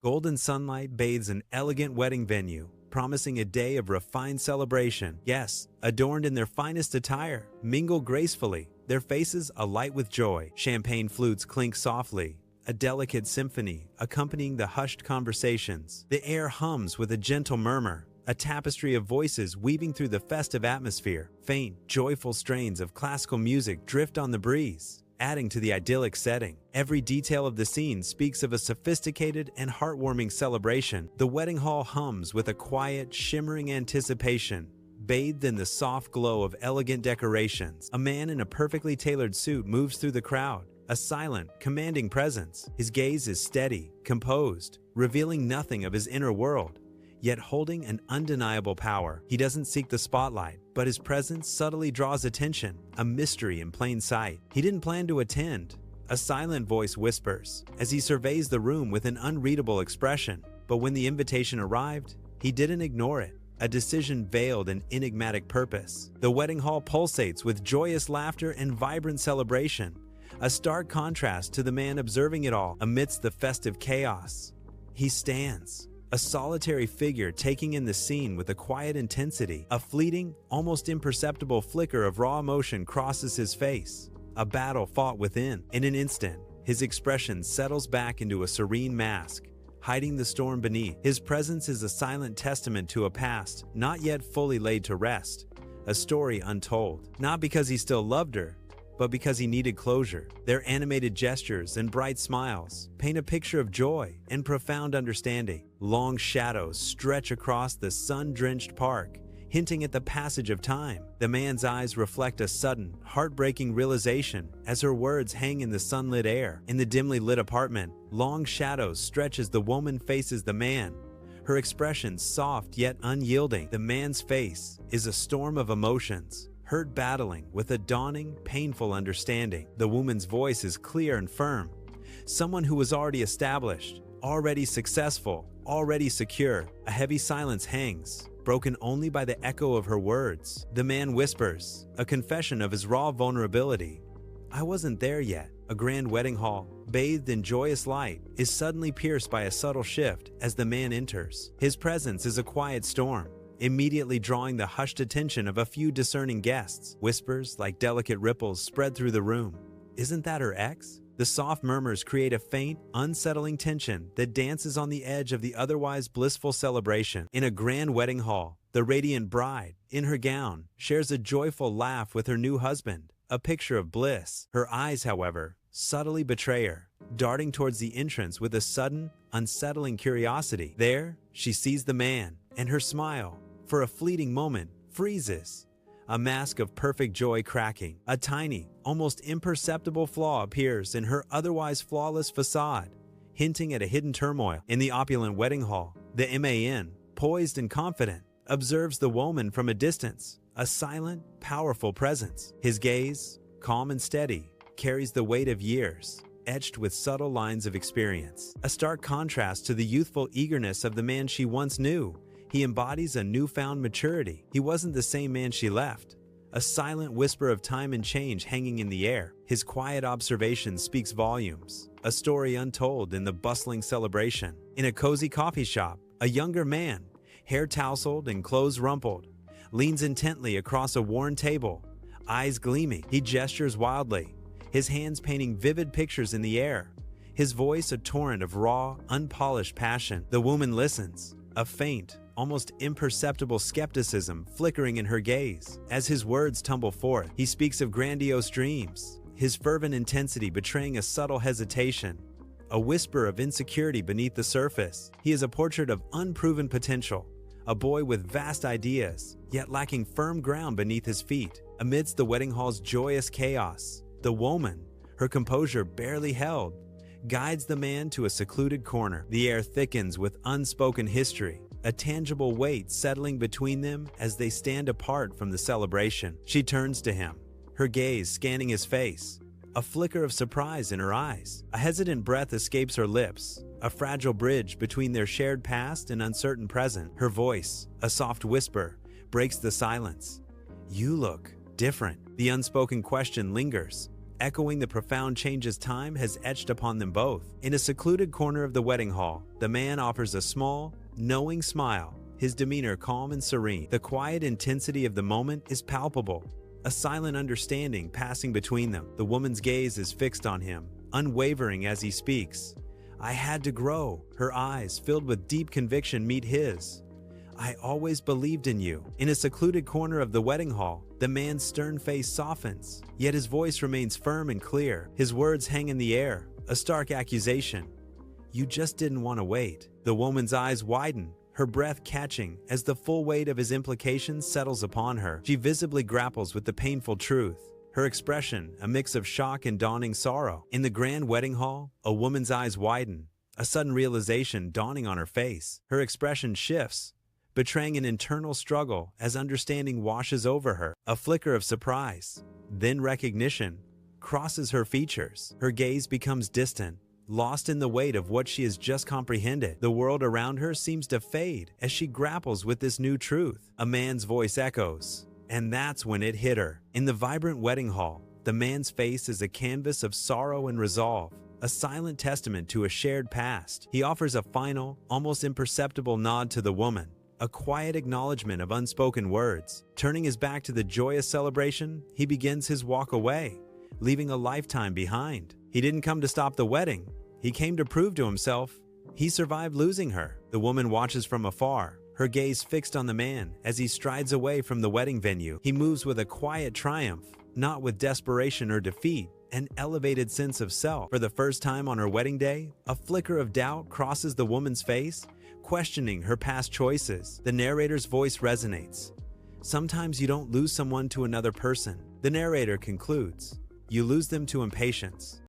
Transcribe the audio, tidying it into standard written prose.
Golden sunlight bathes an elegant wedding venue, promising a day of refined celebration. Guests, adorned in their finest attire, mingle gracefully, their faces alight with joy. Champagne flutes clink softly, a delicate symphony accompanying the hushed conversations. The air hums with a gentle murmur, a tapestry of voices weaving through the festive atmosphere. Faint, joyful strains of classical music drift on the breeze, adding to the idyllic setting. Every detail of the scene speaks of a sophisticated and heartwarming celebration. The wedding hall hums with a quiet, shimmering anticipation, bathed in the soft glow of elegant decorations. A man in a perfectly tailored suit moves through the crowd, a silent, commanding presence. His gaze is steady, composed, revealing nothing of his inner world, yet holding an undeniable power. He doesn't seek the spotlight, but his presence subtly draws attention, a mystery in plain sight. He didn't plan to attend, a silent voice whispers, as he surveys the room with an unreadable expression. But when the invitation arrived, he didn't ignore it, a decision veiled in enigmatic purpose. The wedding hall pulsates with joyous laughter and vibrant celebration, a stark contrast to the man observing it all. Amidst the festive chaos, he stands, a solitary figure taking in the scene with a quiet intensity. A fleeting, almost imperceptible flicker of raw emotion crosses his face. A battle fought within. In an instant, his expression settles back into a serene mask, hiding the storm beneath. His presence is a silent testament to a past not yet fully laid to rest, a story untold. Not because he still loved her, but because he needed closure. Their animated gestures and bright smiles paint a picture of joy and profound understanding. Long shadows stretch across the sun-drenched park, hinting at the passage of time. The man's eyes reflect a sudden, heartbreaking realization as her words hang in the sunlit air. In the dimly lit apartment, long shadows stretch as the woman faces the man, her expression soft yet unyielding. The man's face is a storm of emotions, hurt battling with a dawning, painful understanding. The woman's voice is clear and firm. Someone who was already established, already successful, already secure. A heavy silence hangs, broken only by the echo of her words. The man whispers, a confession of his raw vulnerability. I wasn't there yet. A grand wedding hall, bathed in joyous light, is suddenly pierced by a subtle shift as the man enters. His presence is a quiet storm, immediately drawing the hushed attention of a few discerning guests. Whispers like delicate ripples spread through the room. Isn't that her ex? The soft murmurs create a faint, unsettling tension that dances on the edge of the otherwise blissful celebration. In a grand wedding hall, the radiant bride, in her gown, shares a joyful laugh with her new husband, a picture of bliss. Her eyes, however, subtly betray her, darting towards the entrance with a sudden, unsettling curiosity. There, she sees the man, and her smile, for a fleeting moment, freezes, a mask of perfect joy cracking. A tiny, almost imperceptible flaw appears in her otherwise flawless facade, hinting at a hidden turmoil. In the opulent wedding hall, the man, poised and confident, observes the woman from a distance, a silent, powerful presence. His gaze, calm and steady, carries the weight of years, etched with subtle lines of experience. A stark contrast to the youthful eagerness of the man she once knew. He embodies a newfound maturity. He wasn't the same man she left, a silent whisper of time and change hanging in the air. His quiet observation speaks volumes, a story untold in the bustling celebration. In a cozy coffee shop, a younger man, hair tousled and clothes rumpled, leans intently across a worn table, eyes gleaming. He gestures wildly, his hands painting vivid pictures in the air, his voice a torrent of raw, unpolished passion. The woman listens, a faint, almost imperceptible skepticism flickering in her gaze. As his words tumble forth, he speaks of grandiose dreams, his fervent intensity betraying a subtle hesitation, a whisper of insecurity beneath the surface. He is a portrait of unproven potential, a boy with vast ideas, yet lacking firm ground beneath his feet. Amidst the wedding hall's joyous chaos, the woman, her composure barely held, guides the man to a secluded corner. The air thickens with unspoken history, a tangible weight settling between them as they stand apart from the celebration. She turns to him, her gaze scanning his face, a flicker of surprise in her eyes. A hesitant breath escapes her lips, a fragile bridge between their shared past and uncertain present. Her voice, a soft whisper, breaks the silence. You look different. The unspoken question lingers, echoing the profound changes time has etched upon them both. In a secluded corner of the wedding hall, the man offers a small, knowing smile, his demeanor calm and serene. The quiet intensity of the moment is palpable, a silent understanding passing between them. The woman's gaze is fixed on him, unwavering as he speaks. "I had to grow." Her eyes, filled with deep conviction, meet his. "I always believed in you." In a secluded corner of the wedding hall, the man's stern face softens, yet his voice remains firm and clear. His words hang in the air, a stark accusation. "You just didn't want to wait." The woman's eyes widen, her breath catching as the full weight of his implications settles upon her. She visibly grapples with the painful truth, her expression a mix of shock and dawning sorrow. In the grand wedding hall, a woman's eyes widen, a sudden realization dawning on her face. Her expression shifts, betraying an internal struggle as understanding washes over her. A flicker of surprise, then recognition, crosses her features. Her gaze becomes distant, lost in the weight of what she has just comprehended. The world around her seems to fade as she grapples with this new truth. A man's voice echoes, and that's when it hit her. In the vibrant wedding hall, the man's face is a canvas of sorrow and resolve, a silent testament to a shared past. He offers a final, almost imperceptible nod to the woman, a quiet acknowledgement of unspoken words. Turning his back to the joyous celebration, he begins his walk away, leaving a lifetime behind. He didn't come to stop the wedding. He came to prove to himself he survived losing her. The woman watches from afar, her gaze fixed on the man as he strides away from the wedding venue. He moves with a quiet triumph, not with desperation or defeat, an elevated sense of self. For the first time on her wedding day, a flicker of doubt crosses the woman's face, questioning her past choices. The narrator's voice resonates. "Sometimes you don't lose someone to another person." The narrator concludes, "You lose them to impatience."